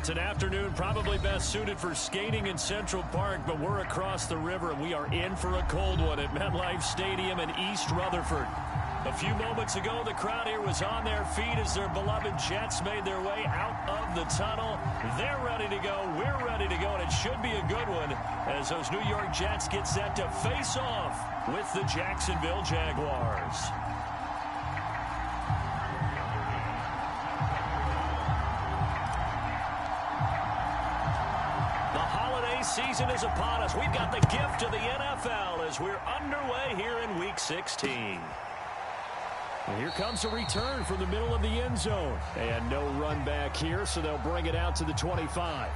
it's an afternoon probably best suited for skating in Central Park, but we're across the river, and we are in for a cold one at MetLife Stadium in East Rutherford. A few moments ago, the crowd here was on their feet as their beloved Jets made their way out of the tunnel. They're ready to go. We're ready to go, and it should be a good one as those New York Jets get set to face off with the Jacksonville Jaguars. Season is upon us. We've got the gift of the NFL as we're underway here in Week 16. And here comes a return from the middle of the end zone. And no run back here, so they'll bring it out to the 25.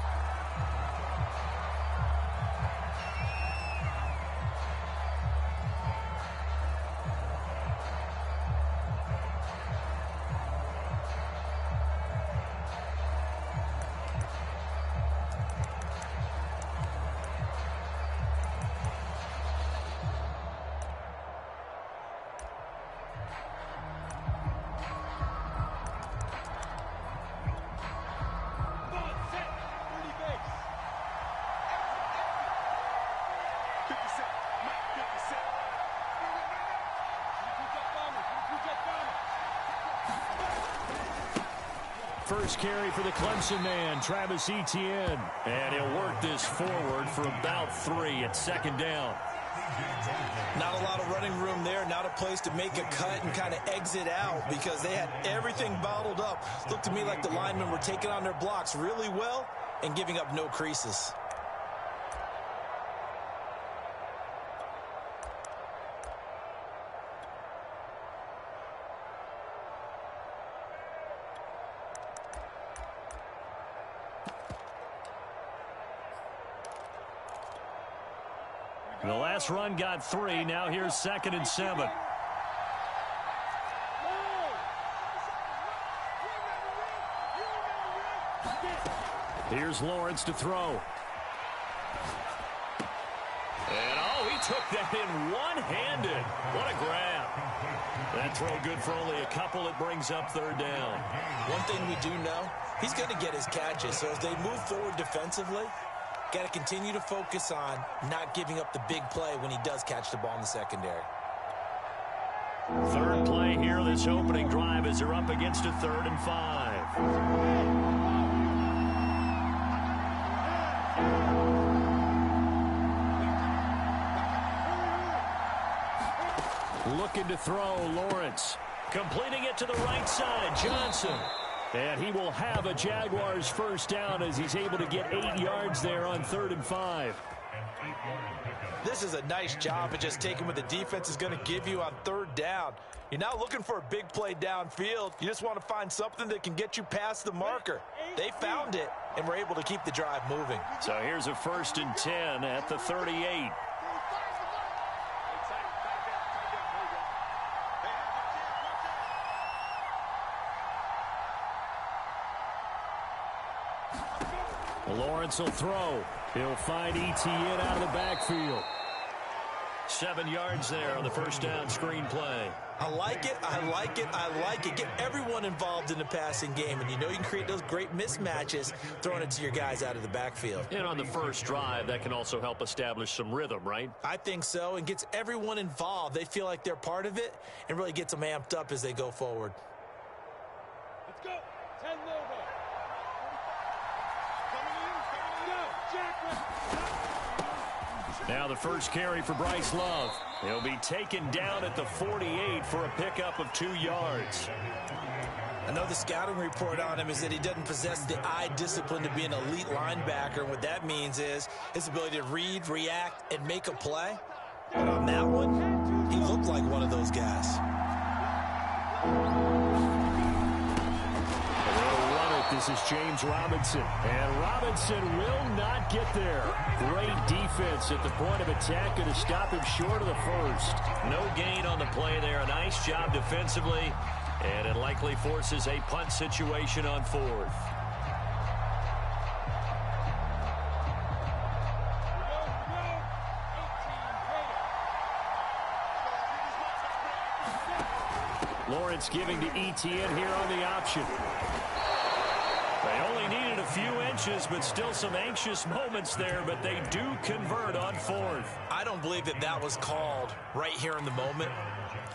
First carry for the Clemson man, Travis Etienne. And he'll work this forward for about 3 at second down. Not a lot of running room there. Not a place to make a cut and kind of exit out because they had everything bottled up. Looked to me like the linemen were taking on their blocks really well and giving up no creases. The last run got 3. Now here's 2nd and 7. Here's Lawrence to throw. And he took that in one-handed. What a grab. That throw good for only a couple. It brings up 3rd down. One thing we do know, he's going to get his catches. So as they move forward defensively, got to continue to focus on not giving up the big play when he does catch the ball in the secondary. 3rd play here this opening drive as they're up against a 3rd and 5. Looking to throw, Lawrence. Completing it to the right side, Johnson. And he will have a Jaguars first down as he's able to get 8 yards there on 3rd and 5. This is a nice job of just taking what the defense is going to give you on 3rd down. You're not looking for a big play downfield. You just want to find something that can get you past the marker. They found it and were able to keep the drive moving. So here's a 1st and 10 at the 38. Lawrence will throw. He'll find Etienne out of the backfield. 7 yards there on the first down screen play. I like it, I like it, I like it. Get everyone involved in the passing game, and you know you can create those great mismatches throwing it to your guys out of the backfield. And on the first drive, that can also help establish some rhythm, right? I think so, and gets everyone involved. They feel like they're part of it and really gets them amped up as they go forward. Let's go. 10 Nova. Now the first carry for Bryce Love. He'll be taken down at the 48 for a pickup of 2 yards. I know the scouting report on him is that he doesn't possess the eye discipline to be an elite linebacker. And what that means is his ability to read, react, and make a play. But on that one, he looked like one of those guys. This is James Robinson, and Robinson will not get there. Great defense at the point of attack, going to stop him short of the first. No gain on the play there. A nice job defensively, and it likely forces a punt situation on 4th. Lawrence giving to Etienne here on the option. They only needed a few inches, but still some anxious moments there, but they do convert on fourth. I don't believe that that was called right here in the moment.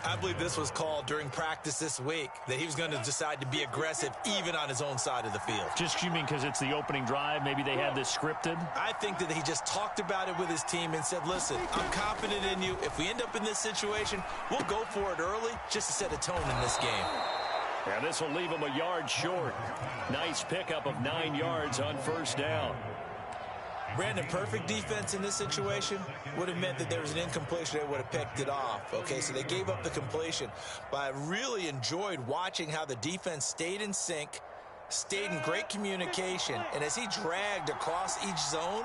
I believe this was called during practice this week, that he was going to decide to be aggressive even on his own side of the field. Just, you mean because it's the opening drive? Maybe they had this scripted? I think that he just talked about it with his team and said, listen, I'm confident in you. If we end up in this situation, we'll go for it early just to set a tone in this game. And this will leave him a yard short. Nice pickup of 9 yards on first down. Brandon, perfect defense in this situation would have meant that there was an incompletion. They would have picked it off. Okay, so they gave up the completion. But I really enjoyed watching how the defense stayed in sync, stayed in great communication. And as he dragged across each zone,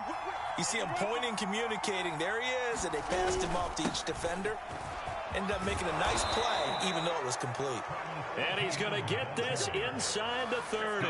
you see him pointing, communicating. There he is, and they passed him off to each defender. Ended up making a nice play, even though it was complete. And he's going to get this inside the 30.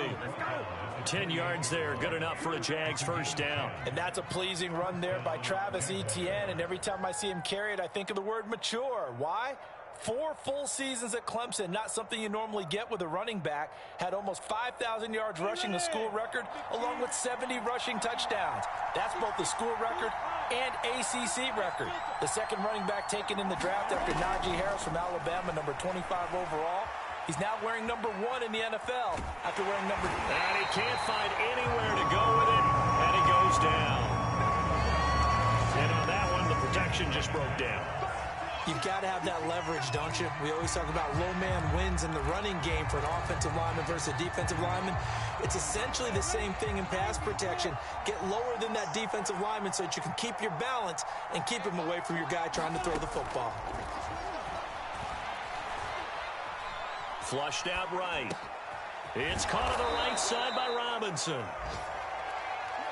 10 yards there, good enough for a Jags first down. And that's a pleasing run there by Travis Etienne. And every time I see him carry it, I think of the word mature. Why? 4 full seasons at Clemson, not something you normally get with a running back. Had almost 5,000 yards rushing, the school record, along with 70 rushing touchdowns. That's both the school record and ACC record. The second running back taken in the draft after Najee Harris from Alabama, number 25 overall. He's now wearing number 1 in the NFL after wearing number 2. And he can't find anywhere to go with it, and he goes down. And on that one, the protection just broke down. You've got to have that leverage, don't you? We always talk about low man wins in the running game for an offensive lineman versus a defensive lineman. It's essentially the same thing in pass protection. Get lower than that defensive lineman so that you can keep your balance and keep him away from your guy trying to throw the football. Flushed out right. It's caught on the right side by Robinson.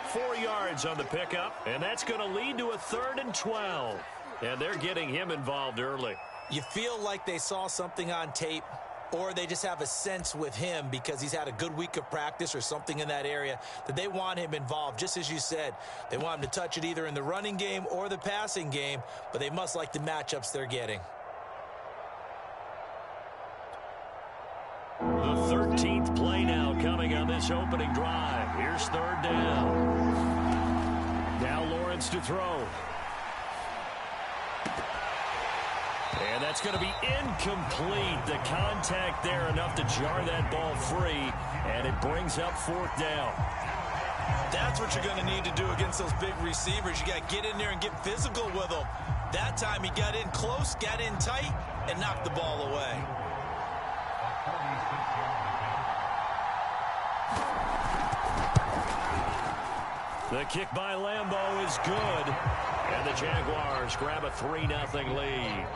4 yards on the pickup, and that's going to lead to a 3rd and 12. And they're getting him involved early. You feel like they saw something on tape, or they just have a sense with him because he's had a good week of practice or something in that area that they want him involved. Just as you said, they want him to touch it either in the running game or the passing game, but they must like the matchups they're getting. The 13th play now coming on this opening drive. Here's 3rd down. Now Lawrence to throw. And that's going to be incomplete. The contact there enough to jar that ball free, and it brings up 4th down. That's what you're going to need to do against those big receivers. You got to get in there and get physical with them. That time he got in close, got in tight, and knocked the ball away. The kick by Lambeau is good, and the Jaguars grab a 3-0 lead.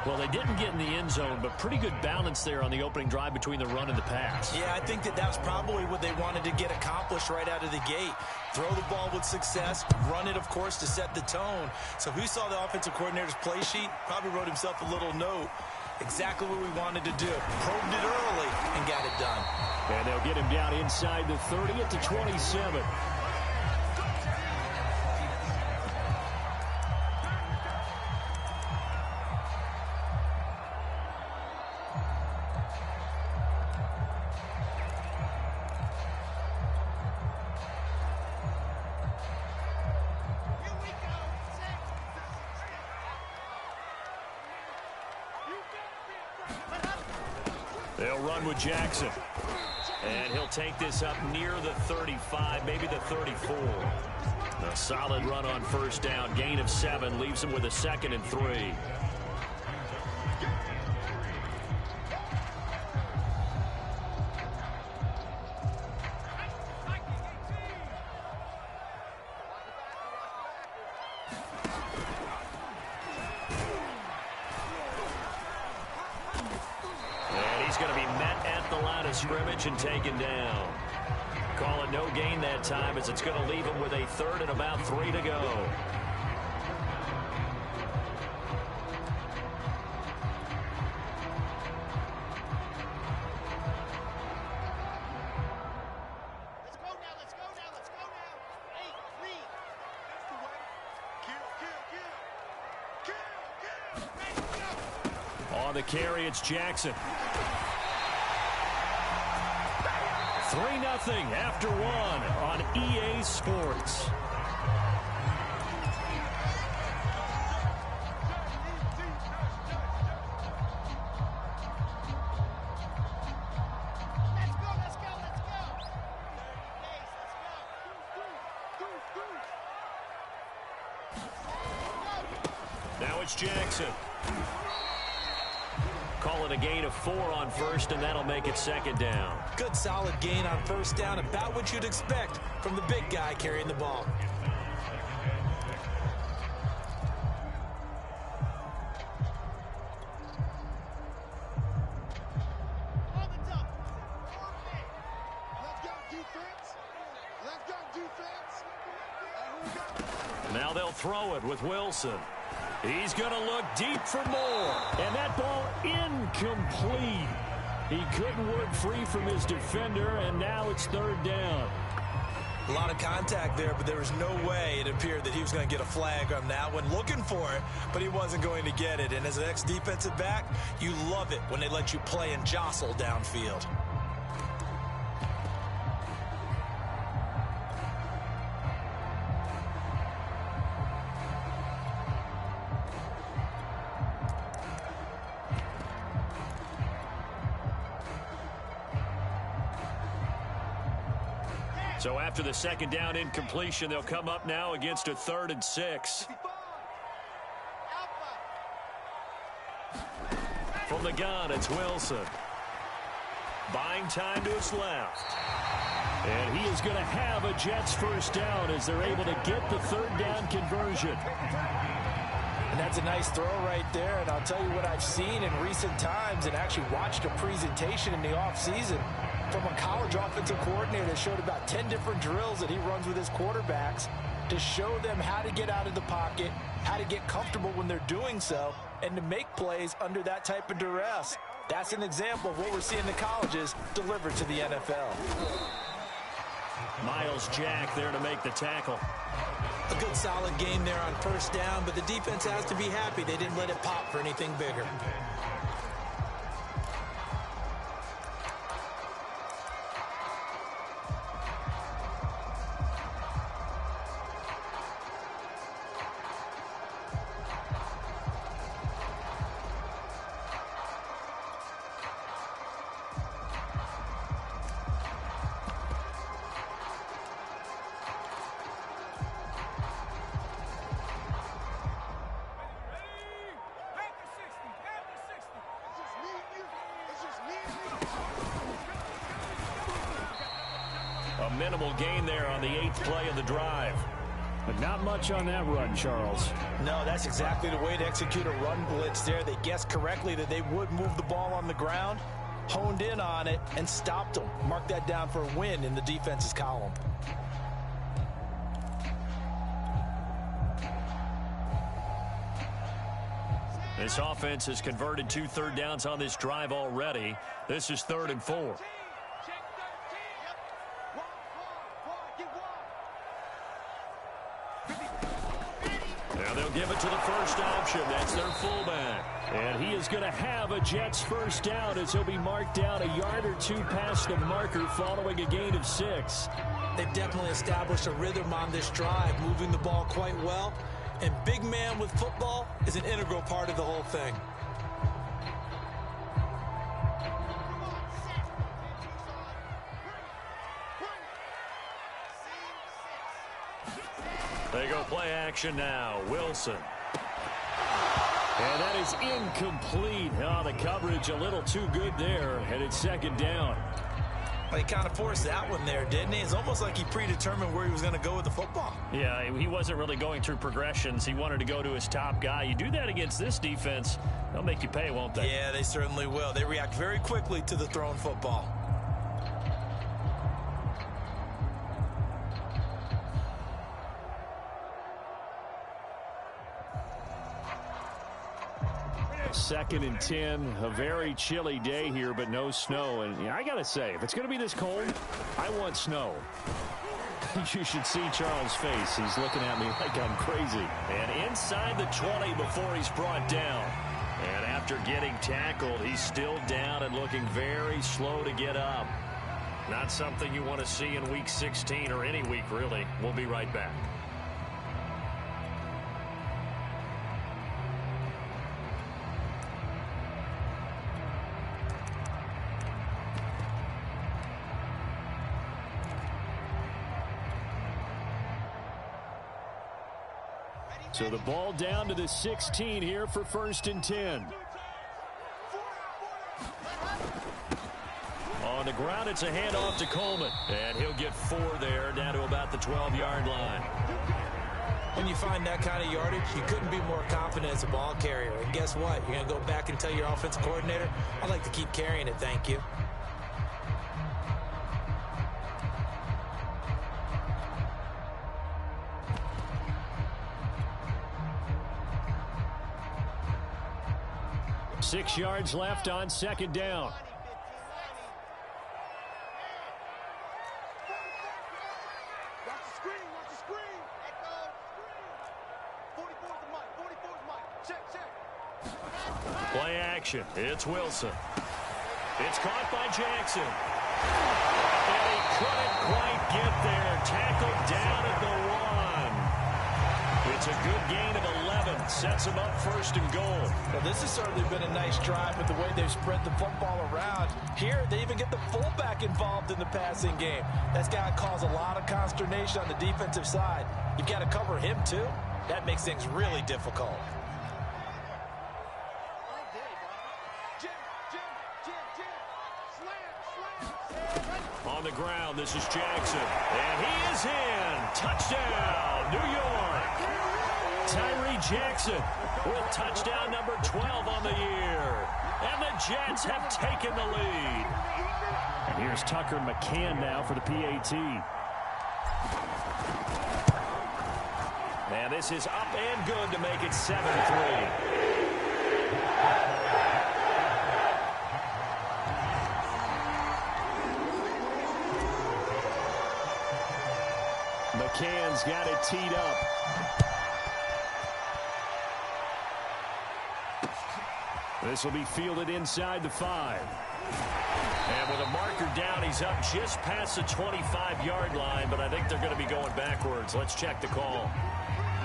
Well, they didn't get in the end zone, but pretty good balance there on the opening drive between the run and the pass. Yeah, I think that that's probably what they wanted to get accomplished right out of the gate. Throw the ball with success, run it, of course, to set the tone. So who saw the offensive coordinator's play sheet? Probably wrote himself a little note. Exactly what we wanted to do. Probed it early and got it done. And they'll get him down inside the 30 at the 27. They'll run with Jackson. And he'll take this up near the 35, maybe the 34. A solid run on first down. Gain of 7 leaves him with a 2nd and 3. Scrimmage and taken down. Call it no gain that time as it's going to leave him with a 3rd and about 3 to go. Let's go now. Hey, lead. That's the way. Kill. On the carry, it's Jackson. 3-0 after one on EA Sports. Now it's Jackson. Call it a gain of 4 on first, and that'll make it second down. Good solid gain on first down, about what you'd expect from the big guy carrying the ball. Now they'll throw it with Wilson. He's going to look deep for more. And that ball incomplete. He couldn't work free from his defender, and now it's third down. A lot of contact there, but there was no way it appeared that he was going to get a flag on that one. Looking for it, but he wasn't going to get it. And as an ex-defensive back, you love it when they let you play and jostle downfield. So after the second down incompletion, they'll come up now against a 3rd and 6. From the gun, it's Wilson. Buying time to his left. And he is going to have a Jets first down as they're able to get the third down conversion. And that's a nice throw right there. And I'll tell you what I've seen in recent times and actually watched a presentation in the offseason from a college offensive coordinator that showed about 10 different drills that he runs with his quarterbacks to show them how to get out of the pocket, how to get comfortable when they're doing so, and to make plays under that type of duress. That's an example of what we're seeing in the colleges delivered to the NFL. Miles Jack there to make the tackle. A good solid game there on first down, but the defense has to be happy they didn't let it pop for anything bigger. A minimal gain there on the 8th play of the drive. But not much on that run, Charles. No, that's exactly the way to execute a run blitz there. They guessed correctly that they would move the ball on the ground, honed in on it, and stopped them. Mark that down for a win in the defense's column. This offense has converted 2 third downs on this drive already. This is 3rd and 4. Now they'll give it to the first option. That's their fullback. And he is going to have a Jets first down as he'll be marked down a yard or 2 past the marker following a gain of 6. They've definitely established a rhythm on this drive, moving the ball quite well. And big man with football is an integral part of the whole thing. They go play action now. Wilson. And that is incomplete. Oh, the coverage a little too good there, and it's second down. Well, he kind of forced that one there, didn't he? It's almost like he predetermined where he was going to go with the football. Yeah, he wasn't really going through progressions. He wanted to go to his top guy. You do that against this defense, they'll make you pay, won't they? Yeah, they certainly will. They react very quickly to the thrown football. Second and 10, a very chilly day here, but no snow. And I got to say, if it's going to be this cold, I want snow. You should see Charles' face. He's looking at me like I'm crazy. And inside the 20 before he's brought down. And after getting tackled, he's still down and looking very slow to get up. Not something you want to see in Week 16 or any week, really. We'll be right back. So the ball down to the 16 here for 1st and 10. On the ground, it's a handoff to Coleman. And he'll get 4 there, down to about the 12-yard line. When you find that kind of yardage, you couldn't be more confident as a ball carrier. And guess what? You're going to go back and tell your offensive coordinator, I'd like to keep carrying it, thank you. Six yards left on 2nd down. Play action. It's Wilson. It's caught by Jackson. And he couldn't quite get there. Tackled down at the 1. It's a good gain of 11. Sets him up 1st and goal. Well, this has certainly been a nice drive with the way they've spread the football around. Here, they even get the fullback involved in the passing game. That's got to cause a lot of consternation on the defensive side. You've got to cover him, too. That makes things really difficult. On the ground, this is Jackson. And he is in. Touchdown, New York. Tyree Jackson with touchdown number 12 on the year. And the Jets have taken the lead. And here's Tucker McCann now for the PAT. And this is up and good to make it 7-3. McCann's got it teed up. This will be fielded inside the 5. And with a marker down, he's up just past the 25-yard line, but I think they're going to be going backwards. Let's check the call.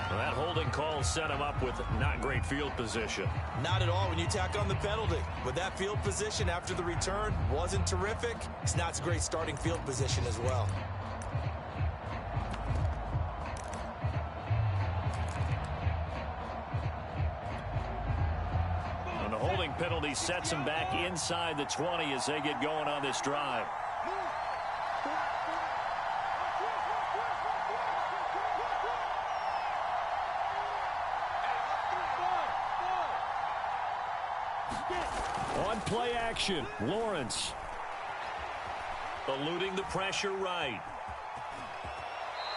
Well, that holding call set him up with not great field position. Not at all when you tack on the penalty. With that field position after the return wasn't terrific. It's not a great starting field position as well. Penalty sets them back inside the 20 as they get going on this drive. On play action, Lawrence. Eluding the pressure right.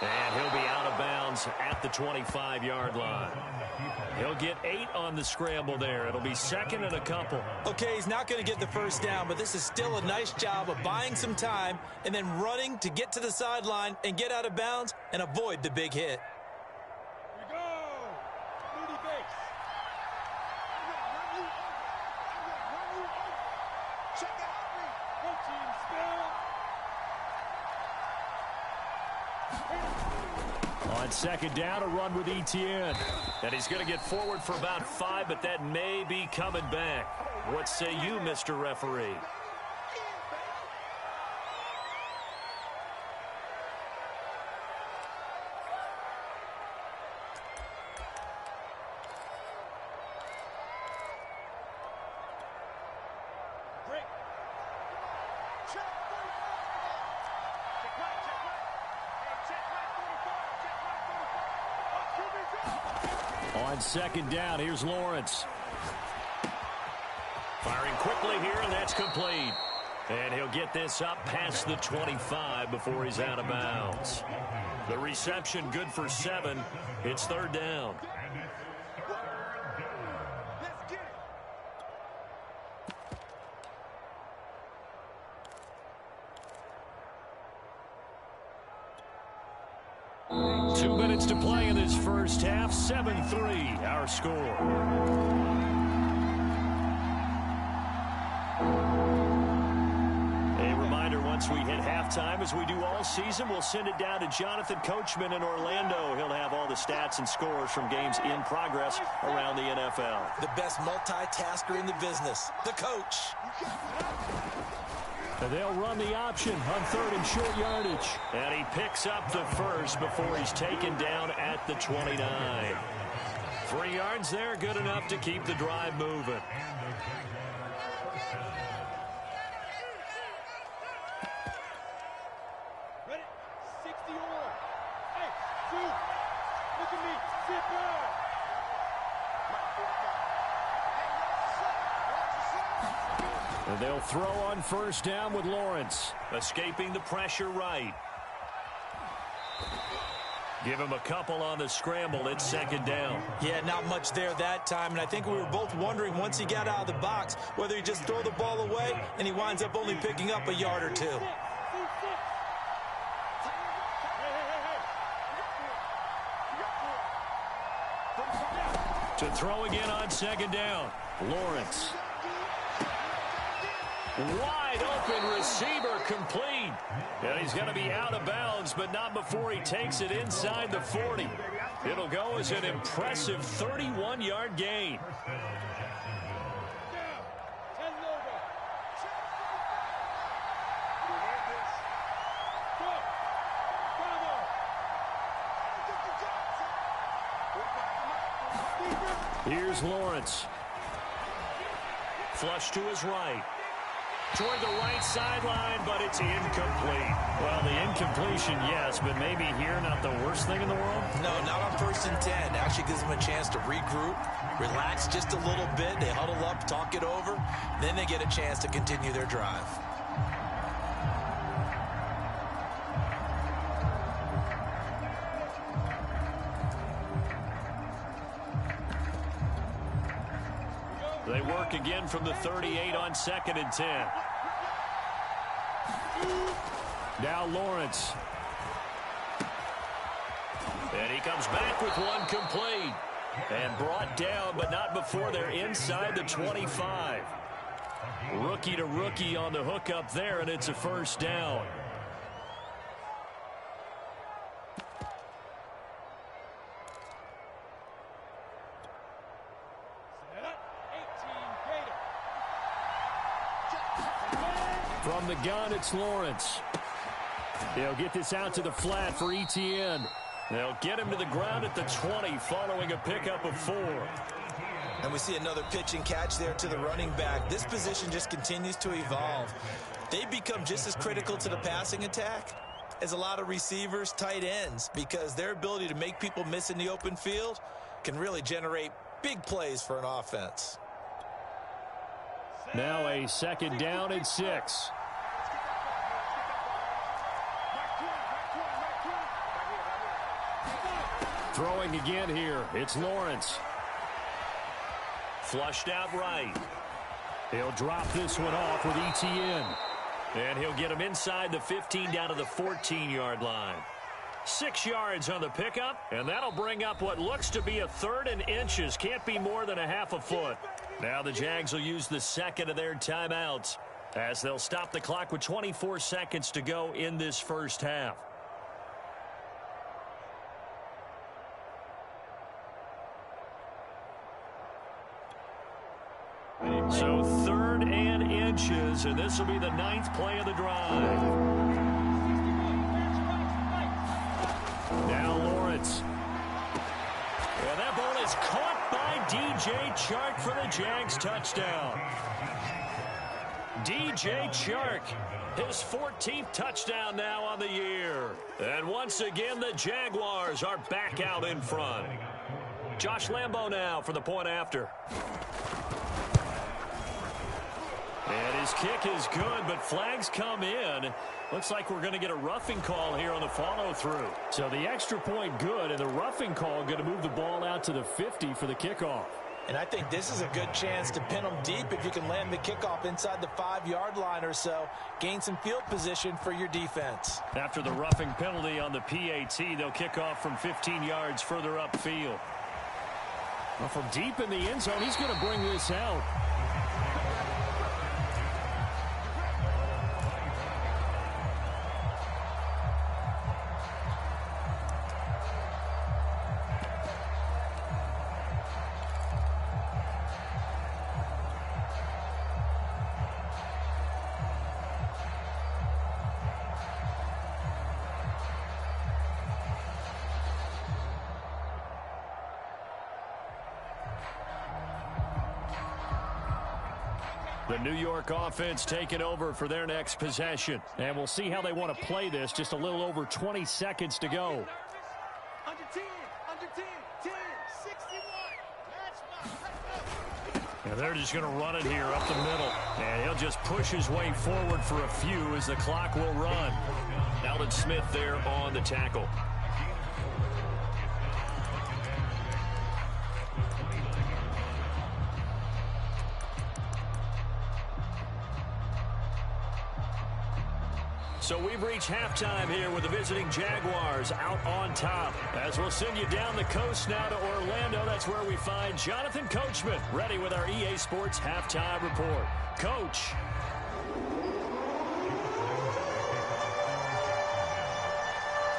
And he'll be out of bounds at the 25-yard line. He'll get 8 on the scramble there. It'll be 2nd and a couple. Okay, he's not going to get the first down, but this is still a nice job of buying some time and then running to get to the sideline and get out of bounds and avoid the big hit. Here we go. Moody base. Check out me. One team spill. On 2nd down, a run with Etienne. And he's going to get forward for about 5, but that may be coming back. What say you, Mr. Referee? On 2nd down, here's Lawrence. Firing quickly here, and that's complete. And he'll get this up past the 25 before he's out of bounds. The reception good for 7. It's 3rd down. To play in this first half, 7-3, our score. A reminder, once we hit half halftime, as we do all season, we'll send it down to Jonathan Coachman in Orlando. He'll have all the stats and scores from games in progress around the NFL. The best multitasker in the business, the coach. And they'll run the option on 3rd and short yardage. And he picks up the first before he's taken down at the 29. 3 yards there, good enough to keep the drive moving. Ready? 60 on. Hey, shoot. Look at me. Sit down. And they'll throw on 1st down with Lawrence. Escaping the pressure right. Give him a couple on the scramble. It's 2nd down. Yeah, not much there that time, and I think we were both wondering once he got out of the box whether he just throw the ball away and he winds up only picking up a yard or 2. To throw again on 2nd down. Lawrence. Wide open receiver, complete. And he's going to be out of bounds, but not before he takes it inside the 40. It'll go as an impressive 31-yard gain. Here's Lawrence. Flush to his right. Toward the right sideline, but it's incomplete. Well, the incompletion, yes, but maybe here not the worst thing in the world? No, not on 1st and 10. Actually gives them a chance to regroup, relax just a little bit. They huddle up, talk it over. Then they get a chance to continue their drive. They work again from the 38 on 2nd and 10. Now Lawrence. And he comes back with one complete. And brought down, but not before they're inside the 25. Rookie to rookie on the hook up there, and it's a 1st down. From the gun, it's Lawrence. They'll get this out to the flat for ETN. They'll get him to the ground at the 20 following a pickup of 4. And we see another pitch and catch there to the running back. This position just continues to evolve. They become just as critical to the passing attack as a lot of receivers, tight ends, because their ability to make people miss in the open field can really generate big plays for an offense. Now a 2nd down and 6. Throwing again here. It's Lawrence. Flushed out right. He'll drop this one off with ETN. And he'll get him inside the 15 down to the 14-yard line. 6 yards on the pickup, and that'll bring up what looks to be a 3rd and inches. Can't be more than a half a foot. Now the Jags will use the 2nd of their timeouts as they'll stop the clock with 24 seconds to go in this 1st half. So 3rd and inches, and this will be the 9th play of the drive. Now Lawrence. And that ball is caught by DJ Chark for the Jags touchdown. DJ Chark, his 14th touchdown now on the year. And once again, the Jaguars are back out in front. Josh Lambo now for the point after. And his kick is good, but flags come in. Looks like we're going to get a roughing call here on the follow-through. So the extra point good, and the roughing call going to move the ball out to the 50 for the kickoff. And I think this is a good chance to pin them deep if you can land the kickoff inside the 5-yard line or so. Gain some field position for your defense. After the roughing penalty on the PAT, they'll kick off from 15 yards further upfield. Well, from deep in the end zone, he's going to bring this out. The New York offense taking over for their next possession. And we'll see how they want to play this. Just a little over 20 seconds to go. Under 10, under 10, 10, 61. And they're just going to run it here up the middle. And he'll just push his way forward for a few as the clock will run. Alden Smith there on the tackle. So we've reached halftime here with the visiting Jaguars out on top. As we'll send you down the coast now to Orlando, that's where we find Jonathan Coachman, ready with our EA Sports Halftime Report. Coach.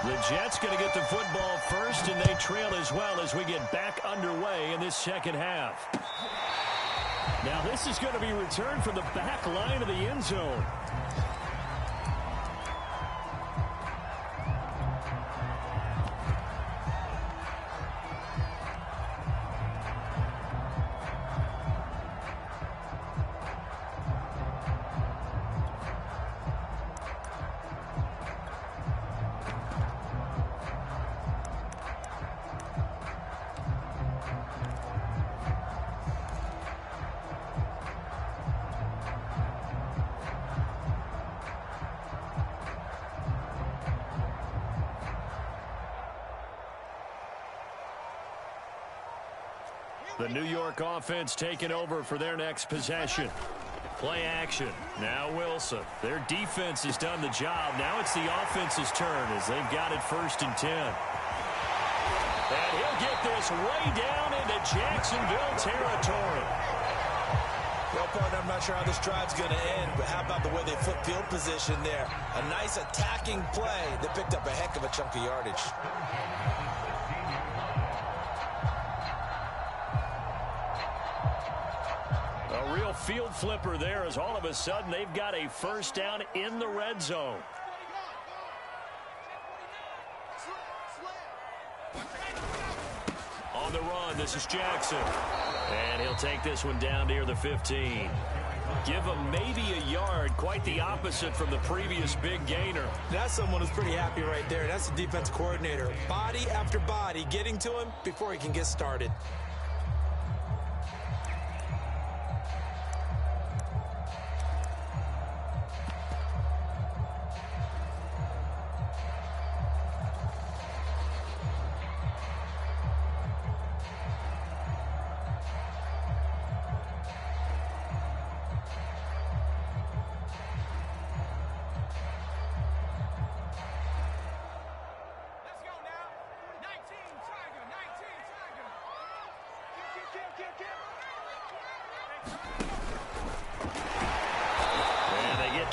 The Jets going to get the football first, and they trail as well as we get back underway in this second half. Now this is going to be returned from the back line of the end zone. The New York offense taking over for their next possession. Play action. Now Wilson. Their defense has done the job. Now it's the offense's turn as they've got it 1st and 10. And he'll get this way down into Jacksonville territory. Well, partner, I'm not sure how this drive's going to end, but how about the way they flip field position there? A nice attacking play that picked up a heck of a chunk of yardage. A real field flipper there as all of a sudden they've got a first down in the red zone. On the run, this is Jackson. And he'll take this one down near the 15. Give him maybe a yard, quite the opposite from the previous big gainer. That's someone who's pretty happy right there. That's the defense coordinator. Body after body getting to him before he can get started.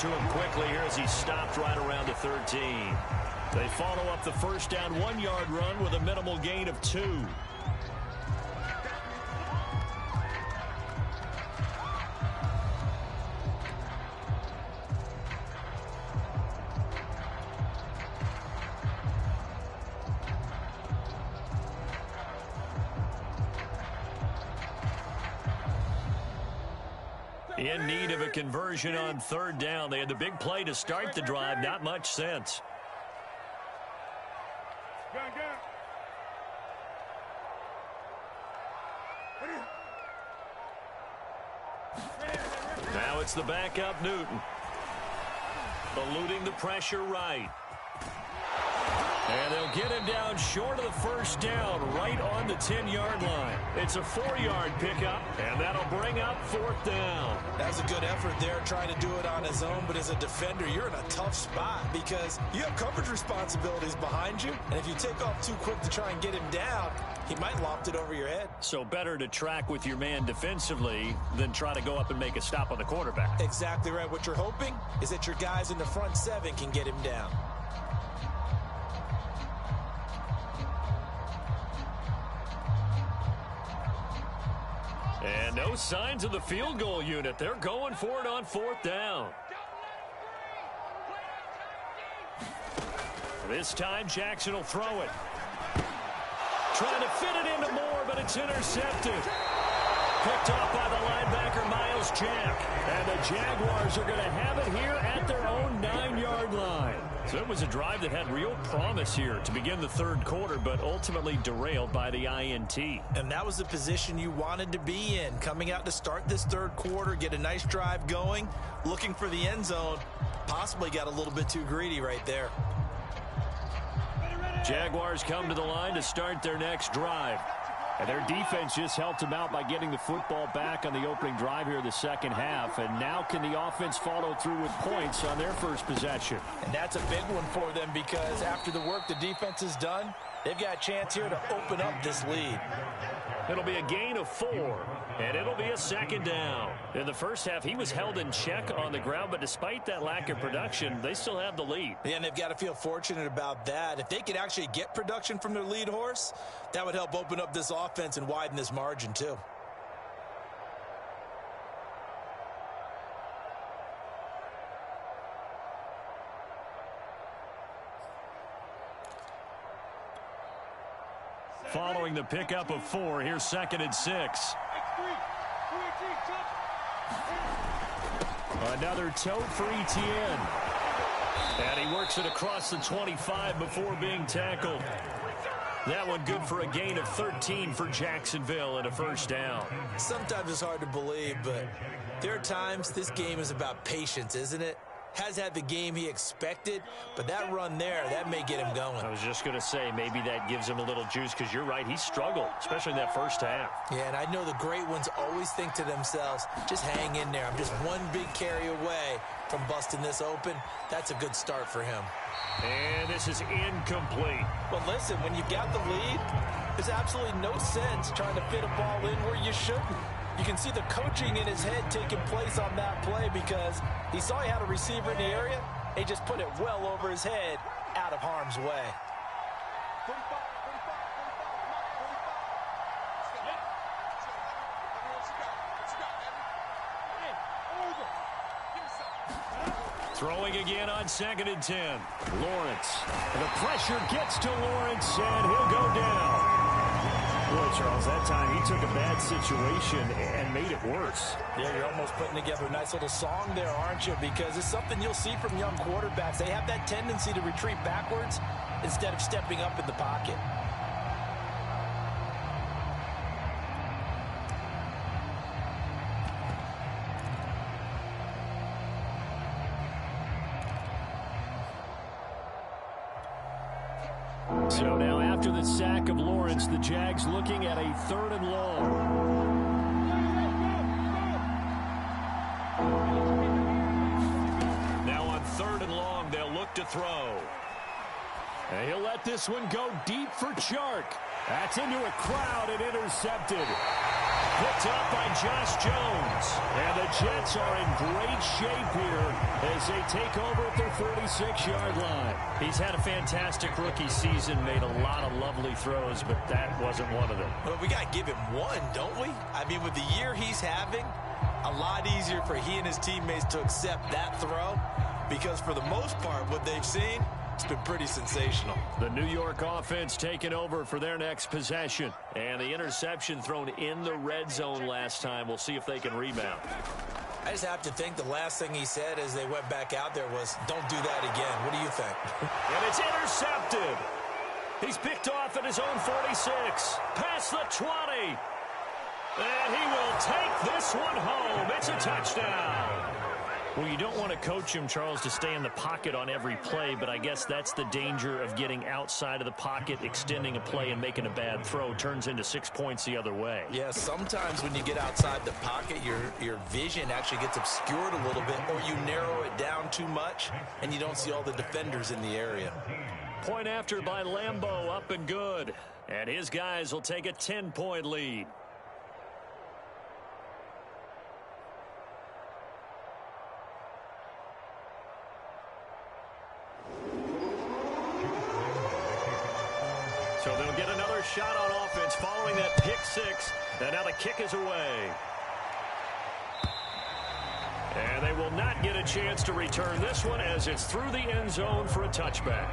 To him quickly here as he stopped right around the 13. They follow up the first down 1-yard run with a minimal gain of 2. In need of a conversion on 3rd down. They had the big play to start the drive. Not much sense. Now it's the backup Newton. Eluding the pressure right. And they'll get him down short of the first down, right on the 10-yard line. It's a 4-yard pickup, and that'll bring up 4th down. That's a good effort there, trying to do it on his own. But as a defender, you're in a tough spot because you have coverage responsibilities behind you. And if you take off too quick to try and get him down, he might loft it over your head. So better to track with your man defensively than try to go up and make a stop on the quarterback. Exactly right. What you're hoping is that your guys in the front 7 can get him down. And no signs of the field goal unit. They're going for it on 4th down. This time Jackson will throw it. Trying to fit it into Moore, but it's intercepted. picked off by the linebacker, Miles Jack. And the Jaguars are going to have it here at their own 9-yard line. So it was a drive that had real promise here to begin the third quarter, but ultimately derailed by the INT. And that was the position you wanted to be in. Coming out to start this third quarter, get a nice drive going, looking for the end zone. Possibly got a little bit too greedy right there. Jaguars come to the line to start their next drive. And their defense just helped them out by getting the football back on the opening drive here in the second half. And now can the offense follow through with points on their first possession? And that's a big one for them because after the work the defense has done, they've got a chance here to open up this lead. It'll be a gain of 4, and it'll be a second down. In the first half, he was held in check on the ground, but despite that lack of production, they still have the lead. Yeah, and they've got to feel fortunate about that. If they could actually get production from their lead horse, that would help open up this offense and widen this margin too. Following the pickup of 4, here's 2nd and 6. Another tote for Etienne. And he works it across the 25 before being tackled. That one good for a gain of 13 for Jacksonville and a first down. Sometimes it's hard to believe, but there are times this game is about patience, isn't it? Has had the game he expected, but that run there, that may get him going. I was just going to say, maybe that gives him a little juice because you're right, he struggled, especially in that first half. Yeah, and I know the great ones always think to themselves, just hang in there. I'm just one big carry away from busting this open. That's a good start for him. And this is incomplete. But listen, when you've got the lead, there's absolutely no sense trying to fit a ball in where you shouldn't. You can see the coaching in his head taking place on that play because he saw he had a receiver in the area. He just put it well over his head, out of harm's way. Throwing again on 2nd and 10. Lawrence. And the pressure gets to Lawrence, and he'll go down. Boy, Charles, that time he took a bad situation and made it worse. Yeah, you're almost putting together a nice little song there, aren't you? Because it's something you'll see from young quarterbacks. They have that tendency to retreat backwards instead of stepping up in the pocket. So now after the sack of Lawrence, the Jags looking at a 3rd and long. Now on 3rd and long, they'll look to throw. And he'll let this one go deep for Chark. That's into a crowd and intercepted. Picked up by Josh Jones. And the Jets are in great shape here as they take over at their 46-yard line. He's had a fantastic rookie season, made a lot of lovely throws, but that wasn't one of them. Well, we got to give him one, don't we? I mean, with the year he's having, a lot easier for he and his teammates to accept that throw because for the most part, what they've seen, it's been pretty sensational. The New York offense taking over for their next possession. And the interception thrown in the red zone last time. We'll see if they can rebound. I just have to think the last thing he said as they went back out there was, don't do that again. What do you think? And it's intercepted. He's picked off at his own 46. Past the 20. And he will take this one home. It's a touchdown. Well, you don't want to coach him, Charles, to stay in the pocket on every play, but I guess that's the danger of getting outside of the pocket, extending a play, and making a bad throw. Turns into 6 points the other way. Yeah, sometimes when you get outside the pocket, your vision actually gets obscured a little bit, or you narrow it down too much, and you don't see all the defenders in the area. Point after by Lambeau, up and good. And his guys will take a 10-point lead. So they'll get another shot on offense following that pick six. And now the kick is away. And they will not get a chance to return this one as it's through the end zone for a touchback.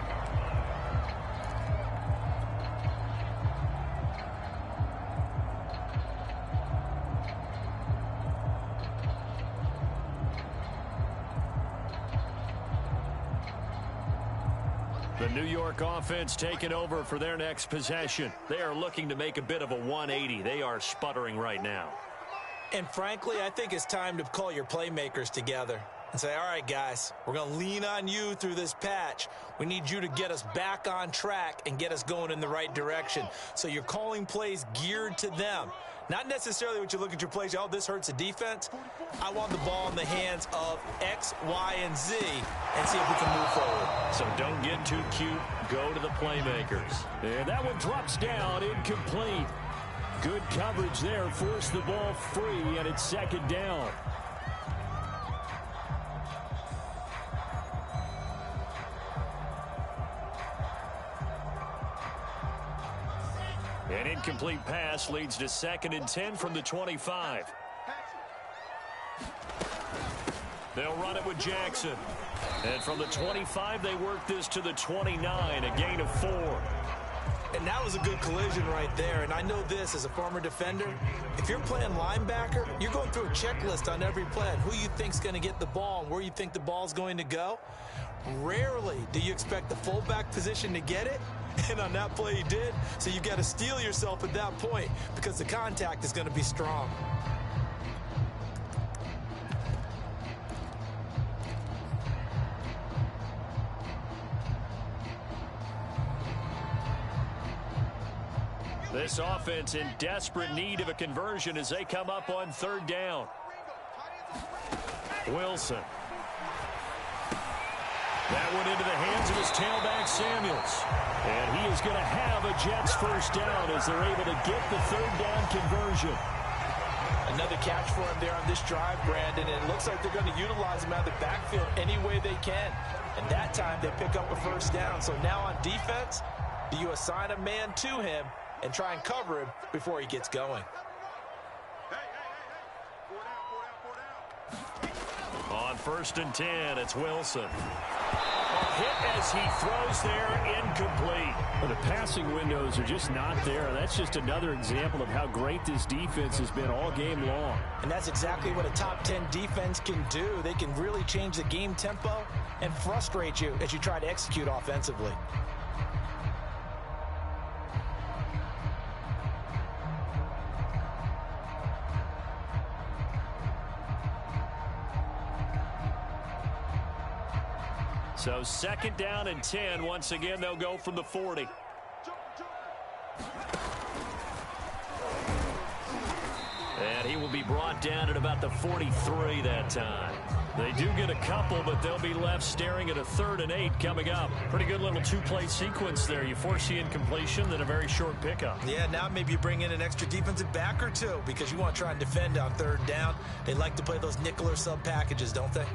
The New York offense taking over for their next possession. They are looking to make a bit of a 180. They are sputtering right now. And frankly, I think it's time to call your playmakers together and say, all right, guys, we're going to lean on you through this patch. We need you to get us back on track and get us going in the right direction. So you're calling plays geared to them. Not necessarily what you look at your plays, oh, this hurts the defense. I want the ball in the hands of X, Y, and Z and see if we can move forward. So don't get too cute. Go to the playmakers. And that one drops down, incomplete. Good coverage there. Forced the ball free, and it's second down. An incomplete pass leads to 2nd and 10 from the 25. They'll run it with Jackson. And from the 25, they work this to the 29, a gain of 4. And that was a good collision right there. And I know this as a former defender. If you're playing linebacker, you're going through a checklist on every play on who you think's going to get the ball and where you think the ball's going to go. Rarely do you expect the fullback position to get it. And on that play he did. So you've got to steel yourself at that point because the contact is going to be strong. This offense in desperate need of a conversion as they come up on 3rd down. Wilson. That went into the hands of his tailback, Samuels. And he is going to have a Jets first down as they're able to get the 3rd down conversion. Another catch for him there on this drive, Brandon, and it looks like they're going to utilize him out of the backfield any way they can. And that time they pick up a first down. So now on defense, do you assign a man to him and try and cover him before he gets going? On 1st and 10, it's Wilson. A hit as he throws there, incomplete. Well, the passing windows are just not there. That's just another example of how great this defense has been all game long. And that's exactly what a top 10 defense can do. They can really change the game tempo and frustrate you as you try to execute offensively. So 2nd down and 10. Once again, they'll go from the 40. And he will be brought down at about the 43 that time. They do get a couple, but they'll be left staring at a 3rd and 8 coming up. Pretty good little 2-play sequence there. You force the incompletion, then a very short pickup. Yeah, now maybe you bring in an extra defensive back or two because you want to try and defend on 3rd down. They like to play those nickel or sub packages, don't they?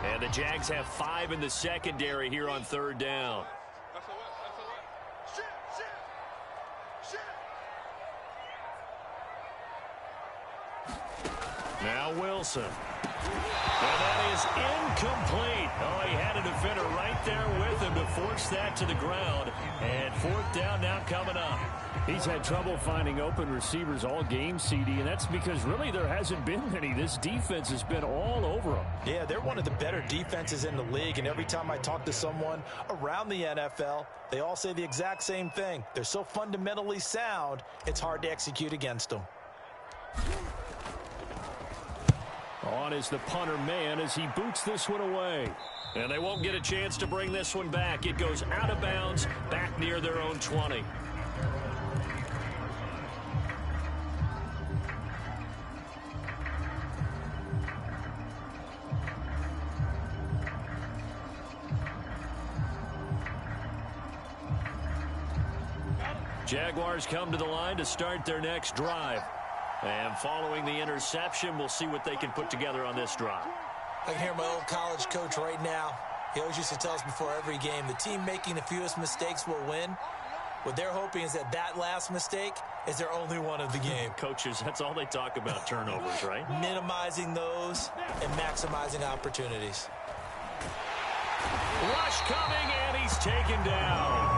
And the Jags have 5 in the secondary here on 3rd down. Now Wilson. And that is incomplete. Oh, he had a defender right there with him to force that to the ground. And 4th down now coming up. He's had trouble finding open receivers all game, CD, and that's because really there hasn't been many. This defense has been all over them. Yeah, they're one of the better defenses in the league, and every time I talk to someone around the NFL, they all say the exact same thing. They're so fundamentally sound, it's hard to execute against them. On is the punter man as he boots this one away. And they won't get a chance to bring this one back. It goes out of bounds back near their own 20. Jaguars come to the line to start their next drive. And following the interception, we'll see what they can put together on this drive. I can hear my old college coach right now. He always used to tell us before every game, the team making the fewest mistakes will win. What they're hoping is that that last mistake is their only one of the game. Coaches, that's all they talk about, turnovers, right? Minimizing those and maximizing opportunities. Rush coming, and he's taken down.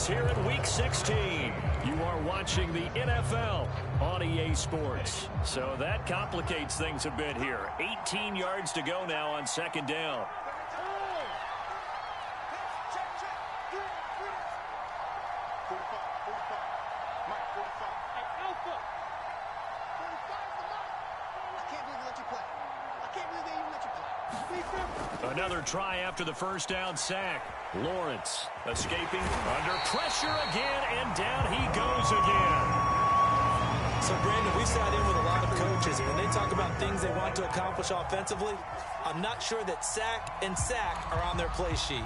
Here in Week 16, you are watching the NFL on EA Sports. So that complicates things a bit here. 18 yards to go now on second down. Another try after the first down sack. Lawrence escaping under pressure again, and down he goes again. So, Brandon, we sat in with a lot of coaches, and when they talk about things they want to accomplish offensively, I'm not sure that sack and sack are on their play sheet.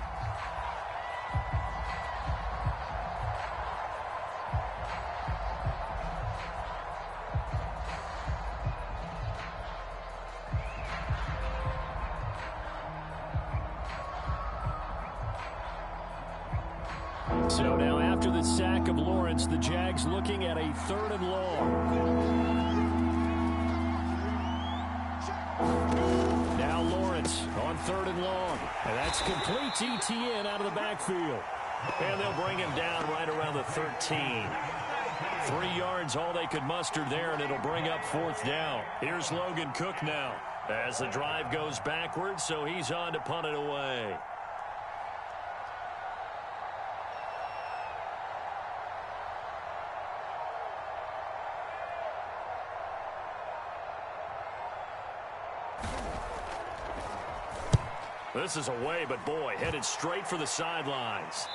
So now after the sack of Lawrence, the Jags looking at a 3rd and long. Now Lawrence on 3rd and long. And that's complete ETN out of the backfield. And they'll bring him down right around the 13. 3 yards all they could muster there, and it'll bring up 4th down. Here's Logan Cook now as the drive goes backwards, so he's on to punt it away. This is away, but boy, headed straight for the sidelines.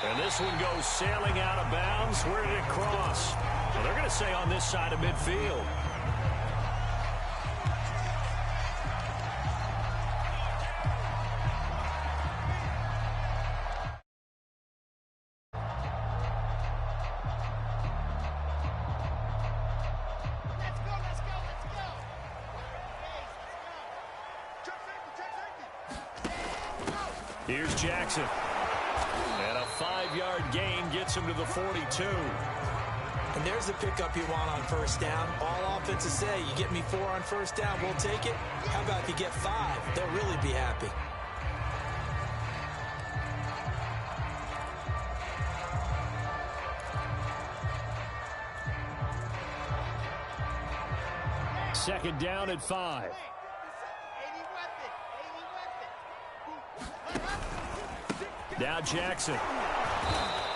And this one goes sailing out of bounds. Where did it cross? Well, they're going to say on this side of midfield. Here's Jackson. And a 5-yard gain gets him to the 42. And there's the pickup you want on first down. All offenses say, you get me 4 on first down, we'll take it. How about if you get 5? They'll really be happy. Second down at 5. Now Jackson.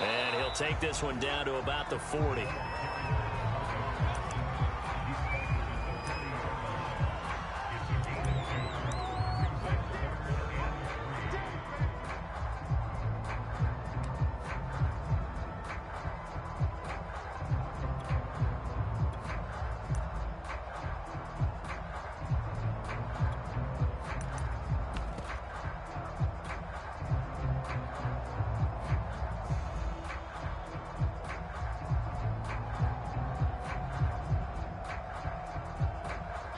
And he'll take this one down to about the 40.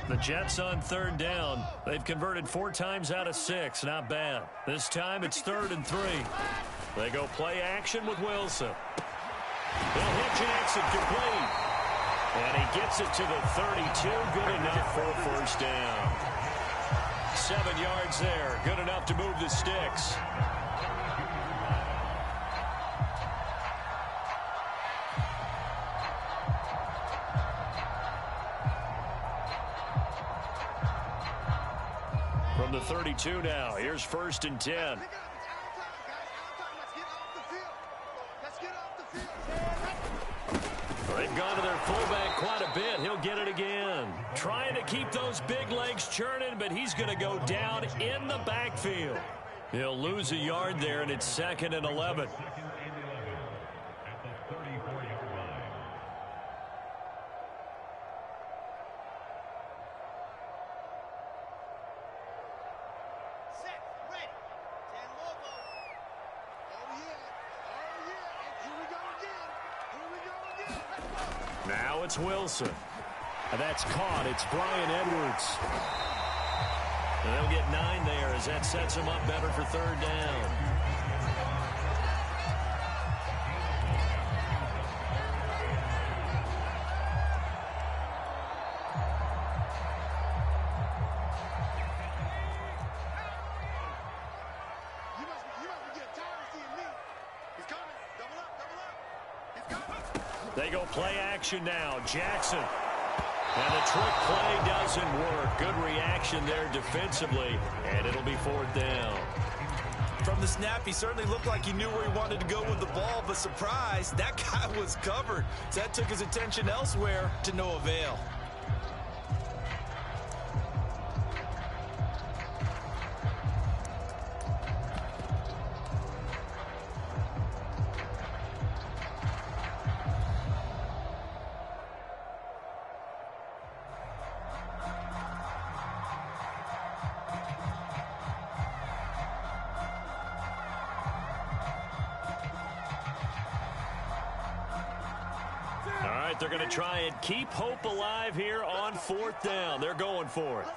The Jets on 3rd down. They've converted 4 times out of 6. Not bad. This time it's 3rd and 3. They go play action with Wilson. They'll hit Jackson complete. And he gets it to the 32. Good enough for a first down. 7 yards there. Good enough to move the sticks. From the 32 now, here's 1st and 10. They've gone to their fullback quite a bit. He'll get it again. Trying to keep those big legs churning, but he's going to go down in the backfield. He'll lose a yard there, and it's 2nd and 11. it's Wilson. And that's caught. It's Brian Edwards. And they'll get 9 there as that sets them up better for third down. They go play action now. Jackson. And the trick play doesn't work. Good reaction there defensively. And it'll be 4th down. From the snap, he certainly looked like he knew where he wanted to go with the ball, but surprise, that guy was covered. So that took his attention elsewhere to no avail. They're going to try and keep hope alive here on 4th down. They're going for it.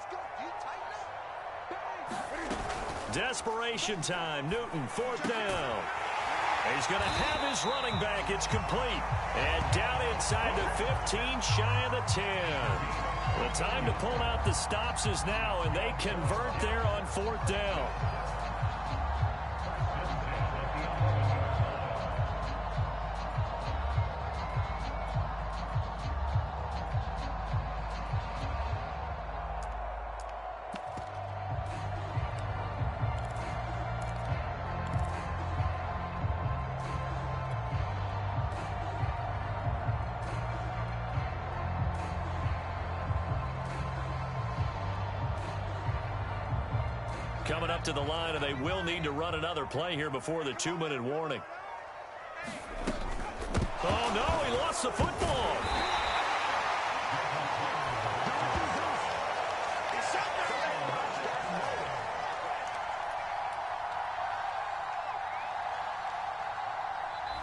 Desperation time. Newton, 4th down. He's going to have his running back. It's complete. And down inside the 15, shy of the 10. The time to pull out the stops is now, and they convert there on 4th down. Coming up to the line, and they will need to run another play here before the 2-minute warning. Oh, no, he lost the football.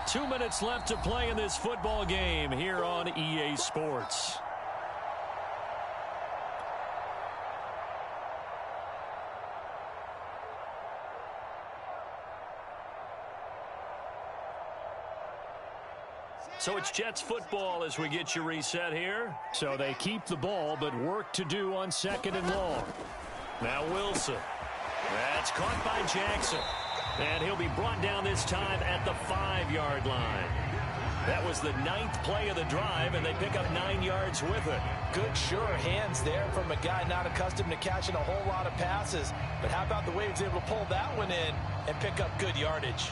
Two minutes left to play in this football game here on EA Sports. So it's Jets football as we get you reset here. So they keep the ball, but work to do on 2nd and long. Now Wilson. That's caught by Jackson. And he'll be brought down this time at the 5-yard line. That was the 9th play of the drive, and they pick up 9 yards with it. Good, sure hands there from a guy not accustomed to catching a whole lot of passes. But how about the way he was able to pull that one in and pick up good yardage?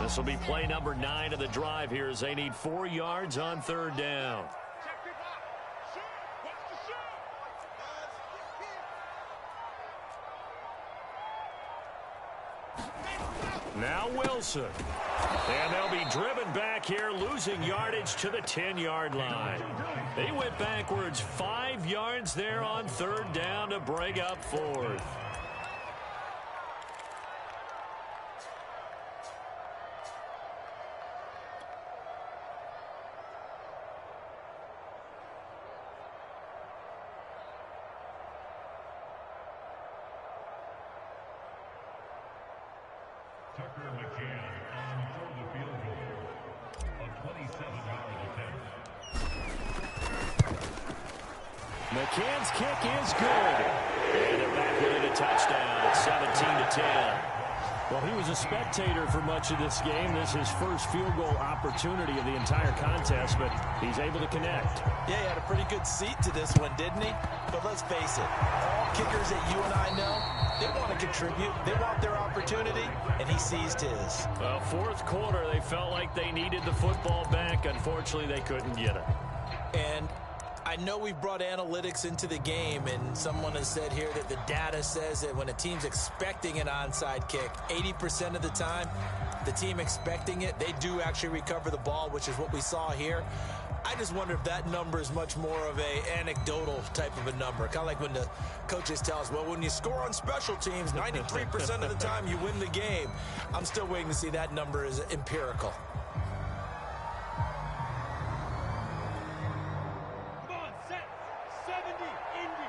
This will be play number 9 of the drive here as they need 4 yards on 3rd down. Now Wilson. And they'll be driven back here, losing yardage to the 10-yard line. They went backwards 5 yards there on 3rd down to bring up 4th. McCann's kick is good. And they're back within a touchdown at 17-10. Well, he was a spectator for much of this game. This is his first field goal opportunity of the entire contest, but he's able to connect. Yeah, he had a pretty good seat to this one, didn't he? But let's face it, all kickers that you and I know, they want to contribute. They want their opportunity, and he seized his. Well, 4th quarter, they felt like they needed the football back. Unfortunately, they couldn't get it. And I know we've brought analytics into the game, and someone has said here that the data says that when a team's expecting an onside kick, 80% of the time, the team expecting it, they do actually recover the ball, which is what we saw here. I just wonder if that number is much more of a anecdotal type of a number. Kind of like when the coaches tell us, well, when you score on special teams, 93% of the time you win the game. I'm still waiting to see that number is empirical. Come on, set. 70, Indy.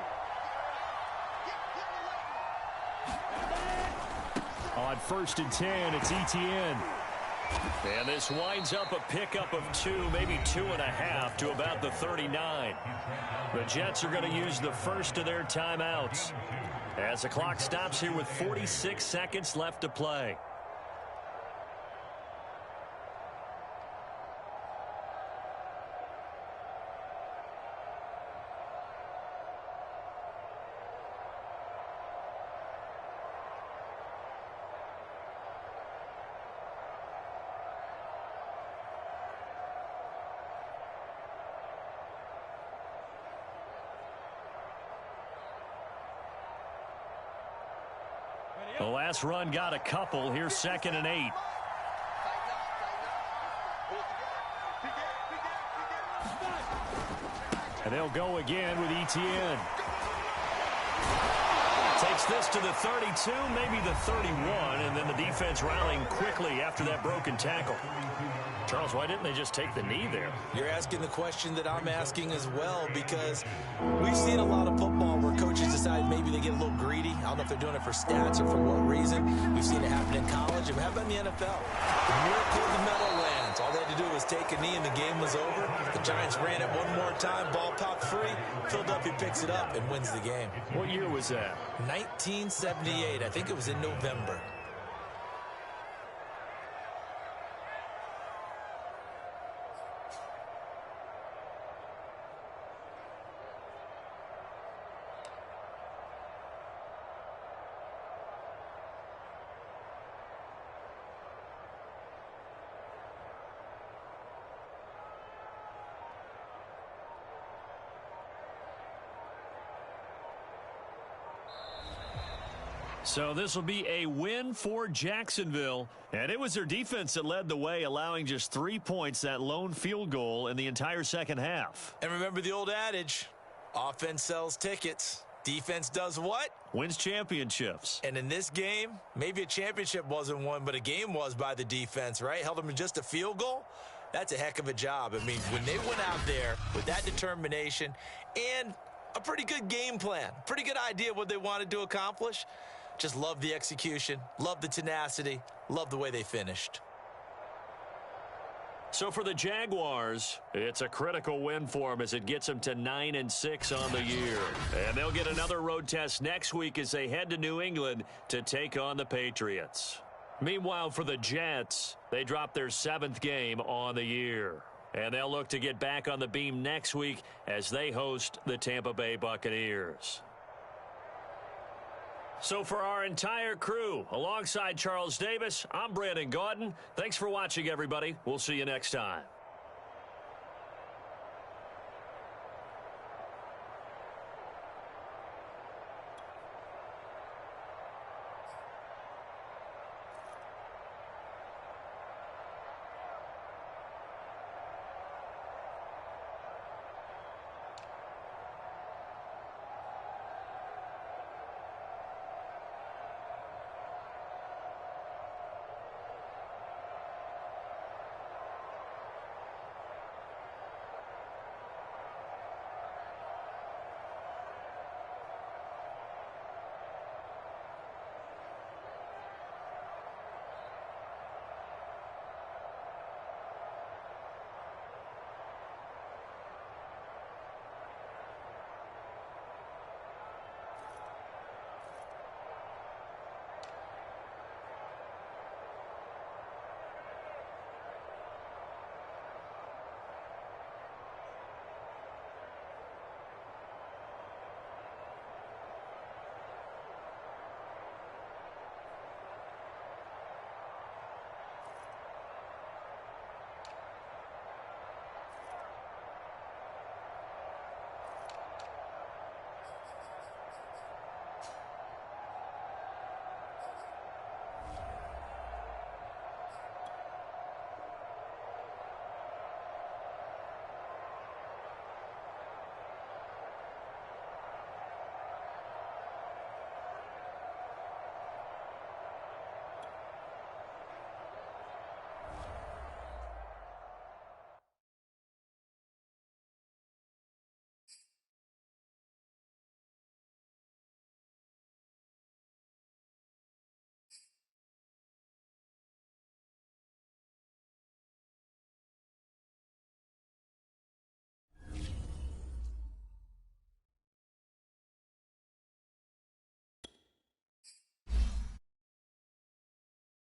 On 1st and 10, it's Etienne. And this winds up a pickup of 2, maybe 2.5 to about the 39. The Jets are going to use the first of their timeouts as the clock stops here with 46 seconds left to play. The last run got a couple. Here's 2nd and 8. And they'll go again with Etienne. Takes this to the 32, maybe the 31, and then the defense rallying quickly after that broken tackle. Charles, why didn't they just take the knee there? You're asking the question that I'm asking as well, because we've seen a lot of football where coaches decide maybe they get a little greedy. I don't know if they're doing it for stats or for what reason. We've seen it happen in college, and how about in the NFL? The miracle of the Meadowlands. All they had to do was take a knee, and the game was over. The Giants ran it one more time. Ball popped free. Philadelphia picks it up and wins the game. What year was that? 1978. I think it was in November. So this will be a win for Jacksonville. And it was their defense that led the way, allowing just 3 points, that lone field goal in the entire second half. And remember the old adage, offense sells tickets. Defense does what? Wins championships. And in this game, maybe a championship wasn't won, but a game was by the defense, right? Held them to just a field goal. That's a heck of a job. I mean, when they went out there with that determination and a pretty good game plan, pretty good idea of what they wanted to accomplish, just love the execution, love the tenacity, love the way they finished. So for the Jaguars, it's a critical win for them as it gets them to 9-6 on the year. And they'll get another road test next week as they head to New England to take on the Patriots. Meanwhile, for the Jets, they dropped their 7th game on the year. And they'll look to get back on the beam next week as they host the Tampa Bay Buccaneers. So for our entire crew, alongside Charles Davis, I'm Brandon Gaudin. Thanks for watching, everybody. We'll see you next time.